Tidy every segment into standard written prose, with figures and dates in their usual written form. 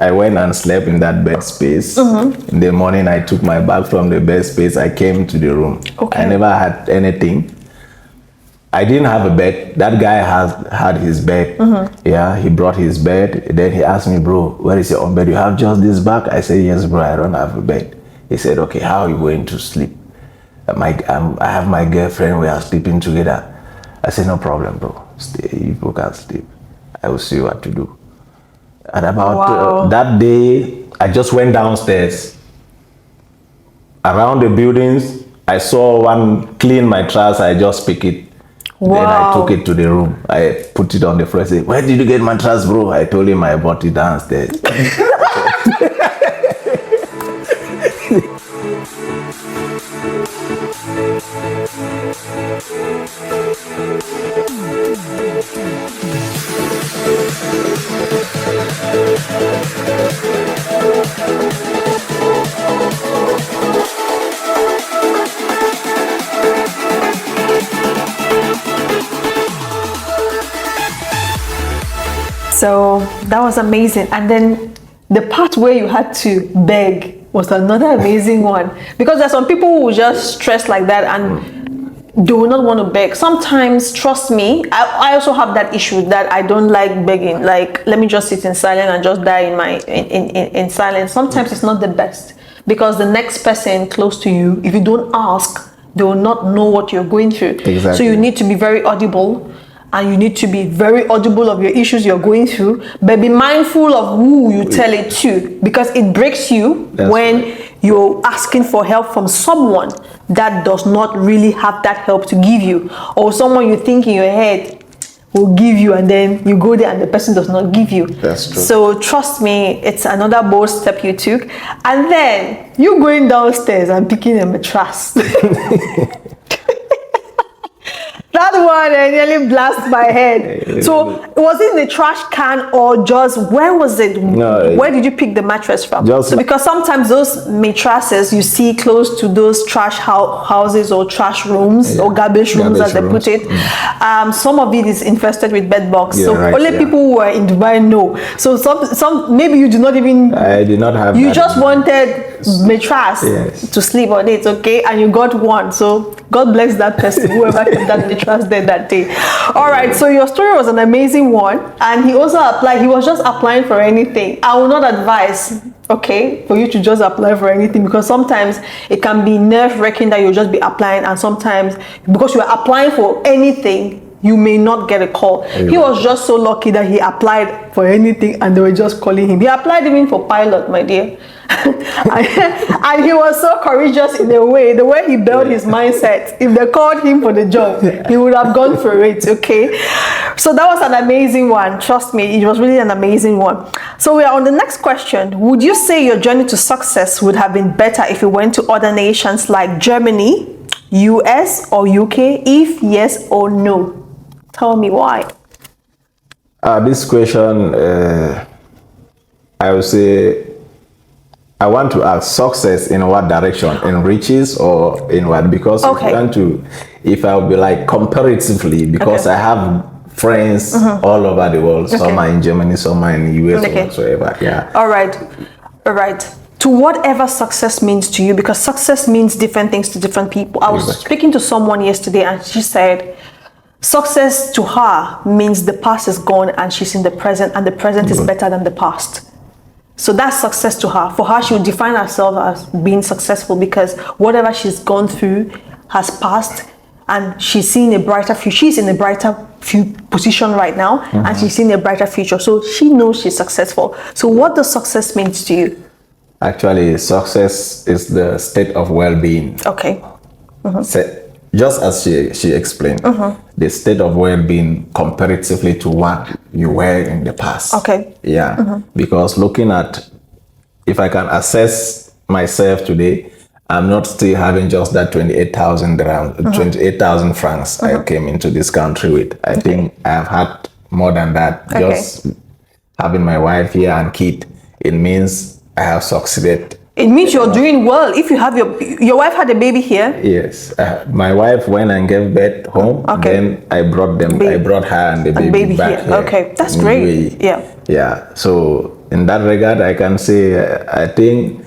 I went and slept in that bed space. In the morning, I took my bag from the bed space. I came to the room. I never had anything. I didn't have a bed. That guy had his bed. Yeah, he brought his bed. Then he asked me, bro, where is your own bed? You have just this bag? I said, yes, bro, I don't have a bed. He said, okay, how are you going to sleep? I have my girlfriend. We are sleeping together. I said, no problem, bro. Stay. You can sleep. I will see what to do. And about that day, I just went downstairs. Around the buildings, I saw one clean my trash. I just pick it. Then I took it to the room. I put it on the floor. I said, where did you get my trash, bro? I told him I bought it downstairs. So that was amazing. And then the part where you had to beg was another amazing one, because there's some people who just stress like that and do not want to beg. Sometimes, trust me, I also have that issue that I don't like begging. Like, let me just sit in silence and just die in silence. Sometimes it's not the best, because the next person close to you, if you don't ask, they will not know what you're going through. Exactly. So you need to be very audible. And you need to be very audible of your issues you're going through, but be mindful of who you tell it to, because it breaks you when you're asking for help from someone that does not really have that help to give you, or someone you think in your head will give you, and then you go there and the person does not give you. That's true. So trust me, it's another bold step you took. And then you going downstairs and picking a mattress. That one nearly blasted my head. So was it in the trash can, or just, where was it? No, where did you pick the mattress from? Just, because sometimes those mattresses you see close to those trash houses or trash rooms, or garbage rooms as they put it. Some of it is infested with bed bugs. So only people who are in Dubai know. So some maybe you do not even. I did not have. You just wanted mattress to sleep on it, okay, and you got one. So God bless that person, whoever kept that mattress there that day. All right, so your story was an amazing one, and he also applied. He was just applying for anything. I will not advise, okay, for you to just apply for anything, because sometimes it can be nerve-wracking that you'll just be applying, and sometimes because you are applying for anything, you may not get a call. He was just so lucky that he applied for anything and they were just calling him. He applied even for pilot, my dear. And he was so courageous in a way, the way he built his mindset. If they called him for the job, he would have gone for it, okay? So that was an amazing one. Trust me, it was really an amazing one. So we are on the next question. Would you say your journey to success would have been better if you went to other nations like Germany, US, or UK? If yes or no? Tell me why. This question, I would say, I want to ask, success in what direction? In riches or in what? Because if I would be like comparatively, because I have friends all over the world. Some are in Germany, some are in the US, or whatsoever. Yeah. All right. To whatever success means to you, because success means different things to different people. I was speaking to someone yesterday, and she said, success to her means the past is gone and she's in the present, and the present is better than the past. So that's success to her. For her, she would define herself as being successful, because whatever she's gone through has passed, and she's seeing a brighter future. She's in a brighter position right now, and she's seeing a brighter future. So she knows she's successful. So what does success mean to you? Actually, success is the state of well-being. Okay. Just as she explained, the state of well-being comparatively to what you were in the past. Okay. Yeah. Because looking at, if I can assess myself today, I'm not still having just that 28,000 dirhams, 28,000 francs I came into this country with. I think I've had more than that. Just having my wife here and kid, it means I have succeeded. It means you're doing well. If you have your wife had a baby here? Yes. My wife went and gave birth home. Then I brought her and the baby back here. Okay, that's great. Yeah. So in that regard, I can say, I think,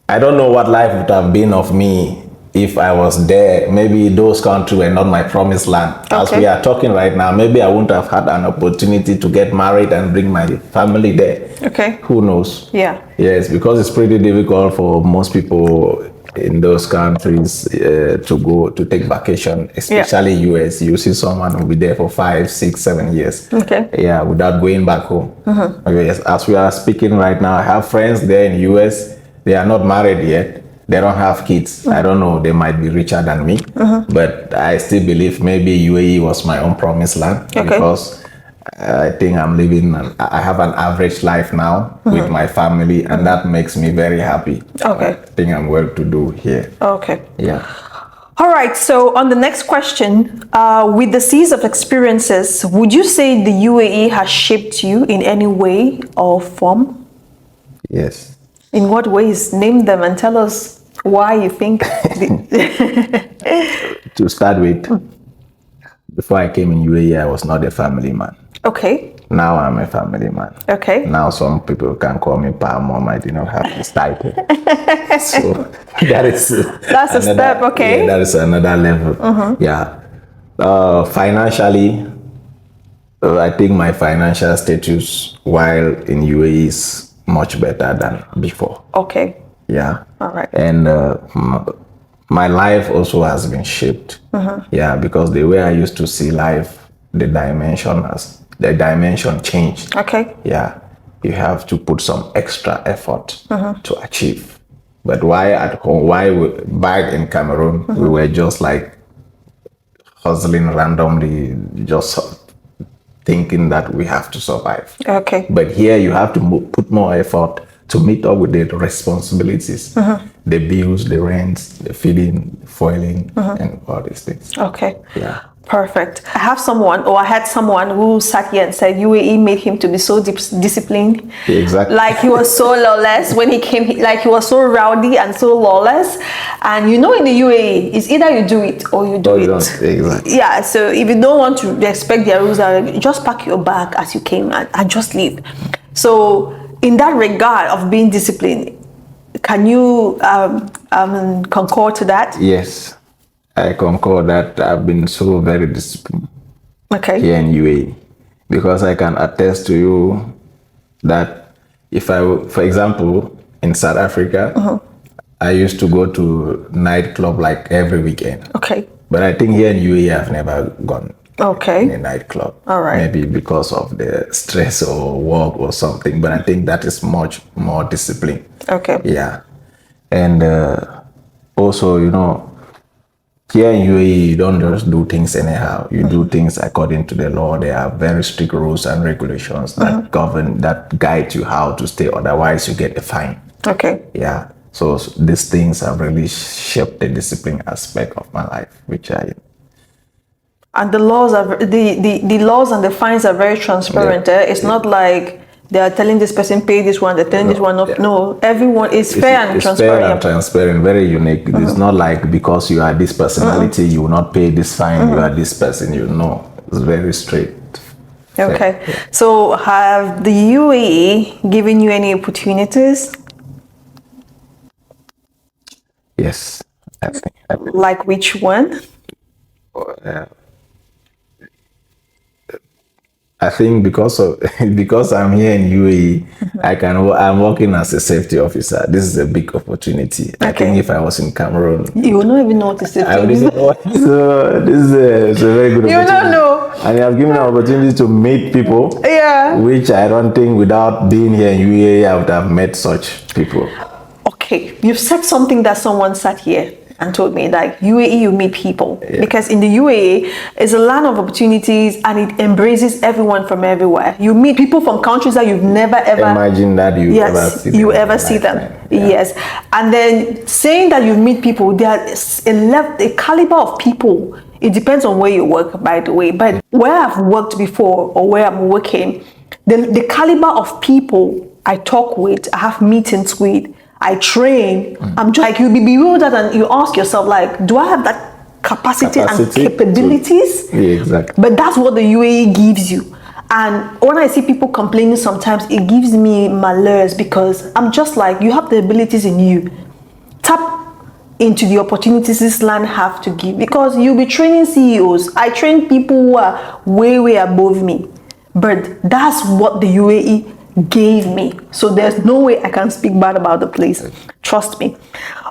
I don't know what life would have been of me if I was there. Maybe those countries were not my promised land. As we are talking right now, maybe I wouldn't have had an opportunity to get married and bring my family there. Okay. Who knows? Yeah. Yes, because it's pretty difficult for most people in those countries to take vacation, especially US. You see someone who will be there for 5, 6, 7 years. Okay. Yeah, without going back home. Yes, as we are speaking right now, I have friends there in US. They are not married yet. They don't have kids. I don't know. They might be richer than me. But I still believe maybe UAE was my own promised land because I think I'm living, I have an average life now with my family, and that makes me very happy. Okay. I think I'm well to do here. Okay. Yeah. All right. So on the next question, with the seas of experiences, would you say the UAE has shaped you in any way or form? Yes. In what ways? Name them and tell us why you think. To start with, before I came in UAE, I was not a family man. Okay. Now I'm a family man. Okay. Now some people can call me Pa Mom. I do not have this title. So that's a step. Okay. Yeah, that is another level. Yeah. Financially, I think my financial status while in UAE is much better than before. Okay. Yeah. All right. And my life also has been shaped. Yeah, because the way I used to see life, the dimension changed. Okay. Yeah. You have to put some extra effort to achieve. But why at home, back in Cameroon, we were just like hustling randomly, just thinking that we have to survive. Okay. But here you have to put more effort to meet up with the responsibilities, the bills, the rents, the feeding, the foiling, and all these things. Okay. Yeah. Perfect. I had someone who sat here and said UAE made him to be so disciplined. Exactly. Like he was so lawless when he came, like he was so rowdy and so lawless. And in the UAE, it's either you do it or you do it. Exactly. Yeah, so if you don't want to respect their rules, just pack your bag as you came and just leave. So in that regard of being disciplined, can you concur to that? Yes. I concur that I've been so very disciplined here in UAE, because I can attest to you that if for example, in South Africa, I used to go to nightclub like every weekend. Okay. But I think here in UAE, I've never gone in a nightclub. All right. Maybe because of the stress or work or something, but I think that is much more discipline. Okay. Yeah. And also, here in UAE, you don't just do things anyhow. You do things according to the law. There are very strict rules and regulations that govern, that guide you how to stay. Otherwise, you get a fine. Okay. Yeah. So these things have really shaped the discipline aspect of my life, which I. And the laws are the laws and the fines are very transparent. It's not like they are telling this person pay this one, they're telling this one not. No, everyone is fair and transparent. Fair and transparent, very unique. It's not like because you are this personality, you will not pay this fine. You are this person, It's very straight. Okay. Yeah. So have the UAE given you any opportunities? Yes, I think. Like which one? I think because I'm here in UAE, I'm working as a safety officer. This is a big opportunity. Okay. I think if I was in Cameroon, you will not even know what the safety officer. So this is a very good opportunity. You don't know. And you have given an opportunity to meet people. Yeah. Which I don't think without being here in UAE, I would have met such people. Okay, you've said something that someone sat here and told me, like UAE, you meet people, because in the UAE is a land of opportunities and it embraces everyone from everywhere. You meet people from countries that you've never ever imagine that you ever see them. Yeah. Yes, and then saying that you meet people, there's a caliber of people. It depends on where you work, by the way. But where I've worked before or where I'm working, the caliber of people I talk with, I have meetings with, I train. I'm just like, you'll be bewildered and you ask yourself, like, do I have that capacity and capabilities? Yeah, exactly. But that's what the UAE gives you. And when I see people complaining sometimes, it gives me malairs because I'm just like, you have the abilities in you. Tap into the opportunities this land have to give, because you'll be training CEOs. I train people who are way above me, but that's what the UAE gave me. So there's no way I can speak bad about the place. Trust me.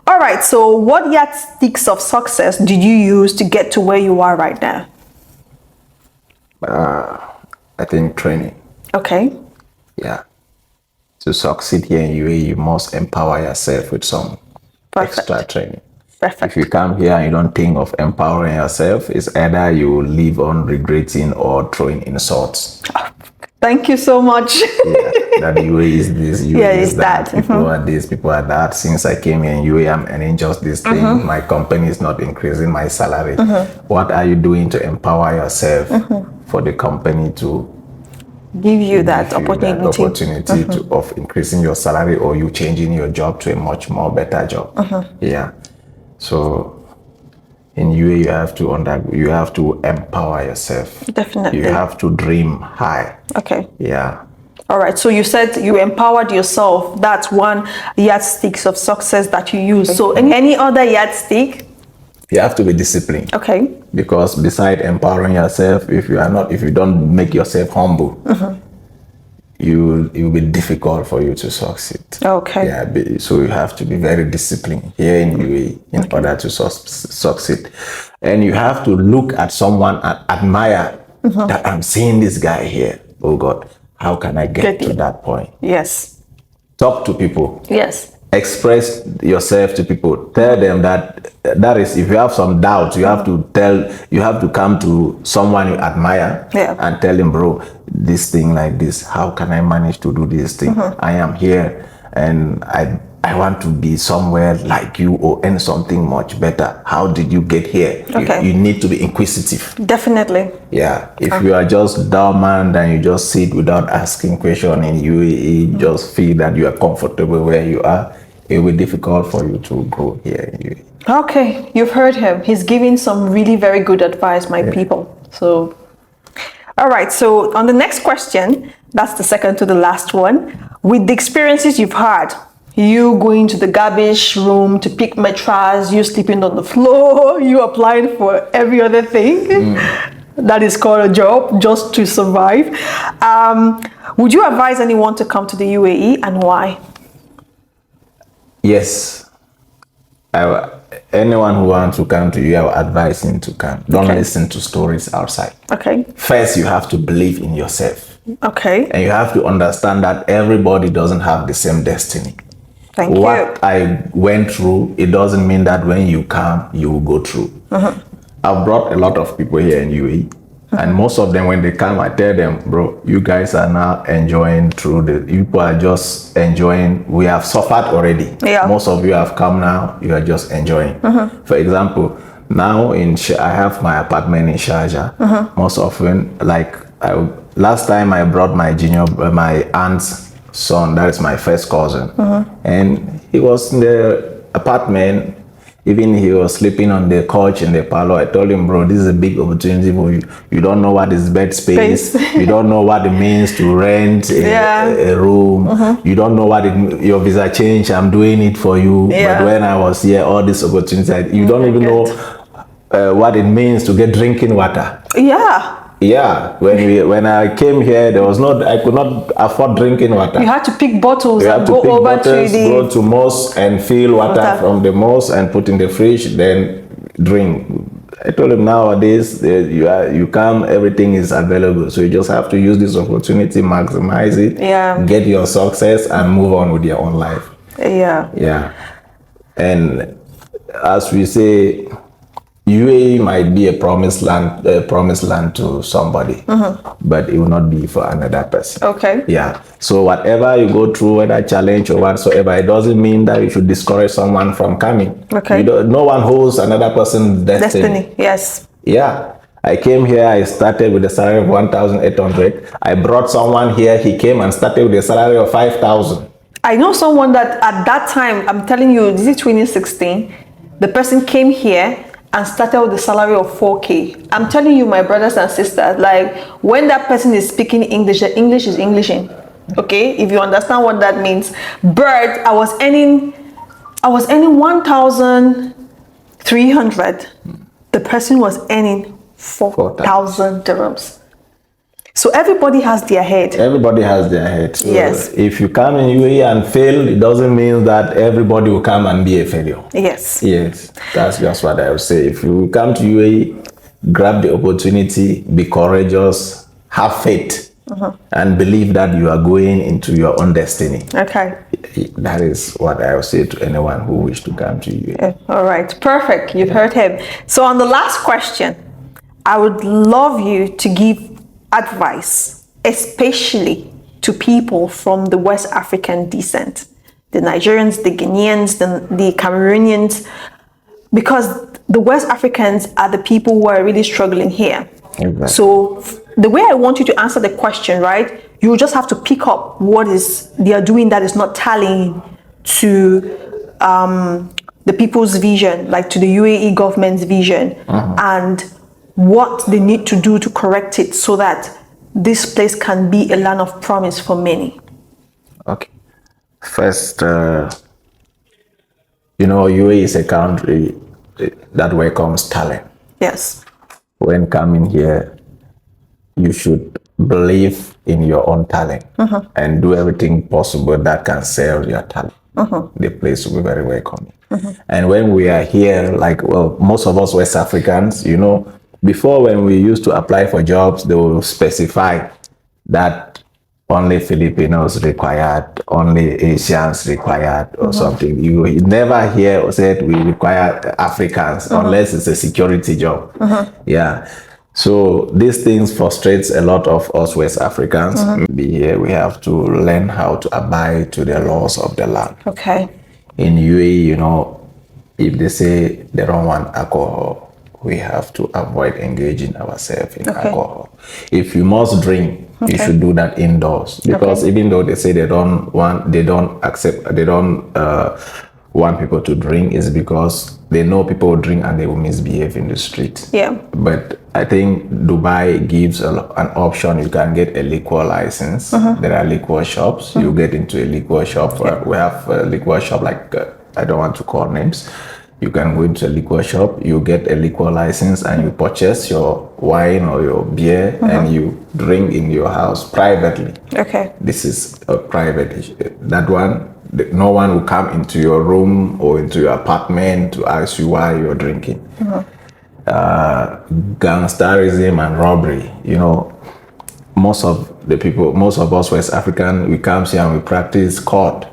All right, so what yardsticks of success did you use to get to where you are right now? I think training. Okay. Yeah. To succeed here in UAE, you must empower yourself with some extra training. Perfect. If you come here and you don't think of empowering yourself, it's either you live on regretting or throwing insults. Thank you so much. That UAE is this, UAE is that. People are this, people are that. Since I came here in UAE, I'm earning just this thing. My company is not increasing my salary. What are you doing to empower yourself for the company to give you that opportunity of increasing your salary, or you changing your job to a much more better job? Yeah. So in UAE, you have to empower yourself. Definitely. You have to dream high. Okay. Yeah. All right. So you said you empowered yourself. That's one yardsticks of success that you use. So any other yardstick? You have to be disciplined. Okay. Because beside empowering yourself, if you don't make yourself humble, it will be difficult for you to succeed. Okay. Yeah. So you have to be very disciplined here in UAE in order to succeed. And you have to look at someone and admire that I'm seeing this guy here. Oh God, how can I get to that point? Yes. Talk to people. Yes. Express yourself to people. Tell them that is, if you have some doubts, you have to come to someone you admire and tell him, bro, this thing like this, how can I manage to do this thing? I am here and I want to be somewhere like you or earn something much better. How did you get here? Okay. You need to be inquisitive. Definitely. Yeah. If you are just dormant and you just sit without asking questions in UAE, just feel that you are comfortable where you are, it will be difficult for you to grow here in UAE. Okay, you've heard him. He's giving some really very good advice, my people. So, all right. So on the next question, that's the second to the last one. With the experiences you've had, you going to the garbage room to pick mattress, you sleeping on the floor, you applying for every other thing that is called a job just to survive. Would you advise anyone to come to the UAE, and why? Yes. Anyone who wants to come to you, I will advise him to come. Don't listen to stories outside. Okay. First, you have to believe in yourself. Okay. And you have to understand that everybody doesn't have the same destiny. Thank you. What I went through, it doesn't mean that when you come, you will go through. I've brought a lot of people here in UAE. And most of them, when they come, I tell them, bro, you guys are now enjoying people are just enjoying. We have suffered already. Yeah. Most of you have come now, you are just enjoying. For example, now I have my apartment in Sharjah. Most often, last time I brought my aunt's son, that is my first cousin. And he was in the apartment. Even he was sleeping on the couch in the parlor. I told him, bro, this is a big opportunity for you. You don't know what is bed space. You don't know what it means to rent a room. You don't know what your visa change. I'm doing it for you. But when I was here, all these opportunities, you don't even know what it means to get drinking water. Yeah, when I came here, I could not afford drinking water. You had to pick bottles and go to mosque and fill water from the mosque and put in the fridge, then drink. I told him nowadays you come, everything is available, so you just have to use this opportunity, maximize it, get your success, and move on with your own life. And as we say, UAE might be a promised land to somebody, but it will not be for another person. Okay. Yeah. So whatever you go through, whether challenge or whatsoever, it doesn't mean that you should discourage someone from coming. Okay. No one holds another person's destiny. Yes. Yeah. I came here, I started with a salary of 1,800. I brought someone here, he came and started with a salary of 5,000. I know someone that at that time, I'm telling you, this is 2016, the person came here and started with a salary of 4K. I'm telling you, my brothers and sisters, like when that person is speaking English, the English is Englishing. Okay, if you understand what that means. But I was earning 1,300. The person was earning 4,000 dirhams. So everybody has their head. Everybody has their head. So yes. If you come in UAE and fail, it doesn't mean that everybody will come and be a failure. Yes. Yes. That's just what I would say. If you come to UAE, grab the opportunity, be courageous, have faith, and believe that you are going into your own destiny. Okay. That is what I would say to anyone who wish to come to UAE. All right. Perfect. You've heard him. So on the last question, I would love you to give advice, especially to people from the West African descent, the Nigerians, the Ghanaians, the Cameroonians, because the West Africans are the people who are really struggling here. Exactly. So the way I want you to answer the question, right, you just have to pick up what is they are doing that is not tallying to the people's vision, like to the UAE government's vision, and what they need to do to correct it so that this place can be a land of promise for many. Okay. First, UAE is a country that welcomes talent. Yes. When coming here, you should believe in your own talent and do everything possible that can sell your talent. The place will be very welcoming. And when we are here, most of us West Africans, before, when we used to apply for jobs, they will specify that only Filipinos required, only Asians required, or something. You never hear or said we require Africans unless it's a security job. Yeah. So these things frustrates a lot of us West Africans. Be here, we have to learn how to abide to the laws of the land. Okay. In UAE, if they say they don't want alcohol, we have to avoid engaging ourselves in alcohol. If you must drink, you should do that indoors, because even though they say they don't want people to drink, is because they know people will drink and they will misbehave in the street. Yeah. But I think Dubai gives an option. You can get a liquor license. There are liquor shops. You get into a liquor shop. We have a liquor shop, I don't want to call names. You can go into a liquor shop, you get a liquor license, and you purchase your wine or your beer and you drink in your house privately. Okay. This is a private issue. That one, no one will come into your room or into your apartment to ask you why you're drinking. Gangsterism and robbery, most of us West African, we come here and we practice court.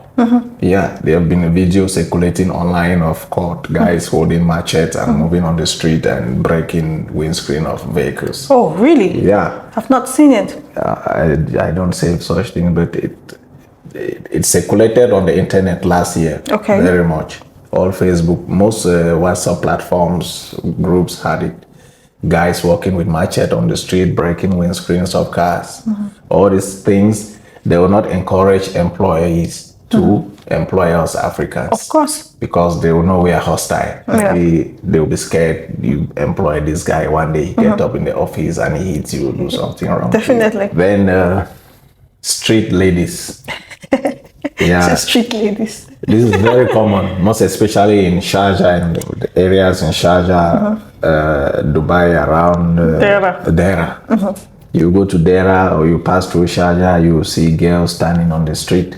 Yeah, there have been videos circulating online of court guys holding machetes and moving on the street and breaking windscreen of vehicles. Oh, really? Yeah. I've not seen it. I don't say such thing, but it circulated on the internet last year. Okay. Very much. All Facebook, most WhatsApp platforms, groups had it. Guys walking with machete on the street, breaking windscreens of cars. All these things, they will not encourage employees to employ us Africans. Of course. Because they will know we are hostile. They will be scared. You employ this guy, one day he get up in the office and he hits you, do something wrong. Definitely. Then street ladies. Yeah. Street ladies. This is very common, most especially in Sharjah and the areas in Sharjah, Dubai, around Dera. You go to Dera or you pass through Sharjah, you see girls standing on the street.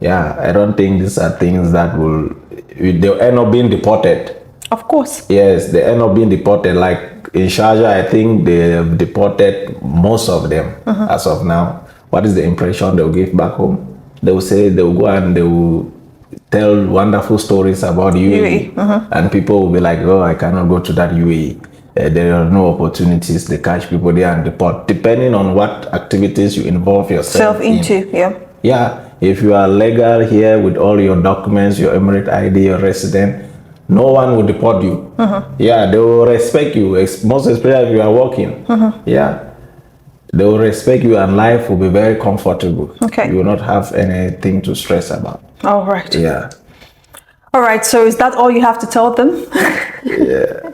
Yeah, I don't think these are things that they'll end up being deported. Of course. Yes, they end up being deported. Like in Sharjah, I think they have deported most of them as of now. What is the impression they'll give back home? They will say they'll go and they will tell wonderful stories about UAE. And people will be like, oh, I cannot go to that UAE. There are no opportunities. They catch people there and deport, depending on what activities you involve yourself into. Yeah. If you are legal here with all your documents, your Emirate ID, your resident, no one will deport you. Yeah, they will respect you, most especially if you are working. Yeah, they will respect you and life will be very comfortable. Okay. You will not have anything to stress about. All right. Yeah. All right, so is that all you have to tell them? Yeah.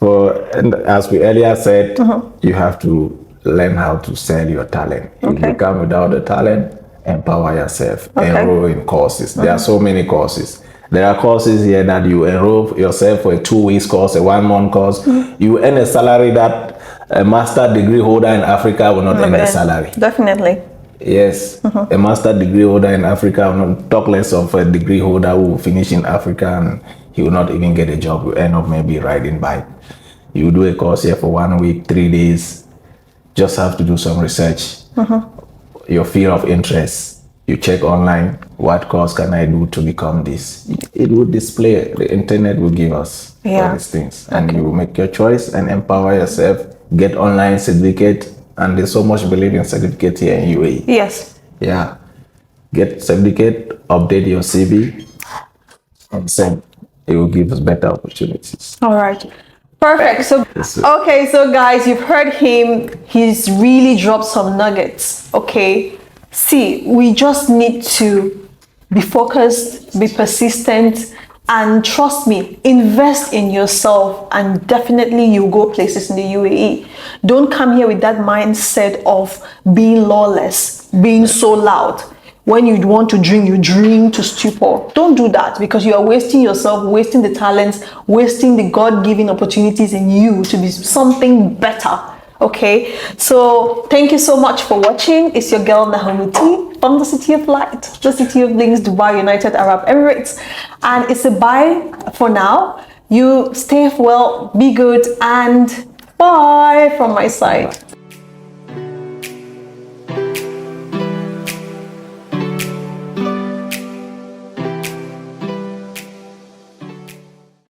And as we earlier said, you have to learn how to sell your talent. You become without the talent, empower yourself, enroll in courses. There are so many courses. There are courses here that you enroll yourself for a 2 weeks course, a 1 month course. You earn a salary that a master degree holder in Africa will not earn a salary. Definitely. Yes, a master degree holder in Africa will not, talk less of a degree holder who will finish in Africa and he will not even get a job. You end up maybe riding bike. You do a course here for 1 week, 3 days. Just have to do some research. Your field of interest. You check online, what course can I do to become this? It will display, the internet will give us all these things. And you will make your choice and empower yourself, get online certificate. And there's so much belief in certificate here in UAE. Yes. Yeah. Get certificate, update your CV, and send. It will give us better opportunities. All right. Perfect. So, okay, so guys, you've heard him. He's really dropped some nuggets. Okay. See, we just need to be focused, be persistent, and trust me, invest in yourself, and definitely you go places in the UAE. Don't come here with that mindset of being lawless, being so loud. When you want to drink, you drink to stupor. Don't do that, because you are wasting yourself, wasting the talents, wasting the God-given opportunities in you to be something better. Okay, so thank you so much for watching. It's your girl Nahamuti from the City of Light, the City of Links, Dubai, United Arab Emirates. And it's a bye for now. You stay well, be good, and bye from my side.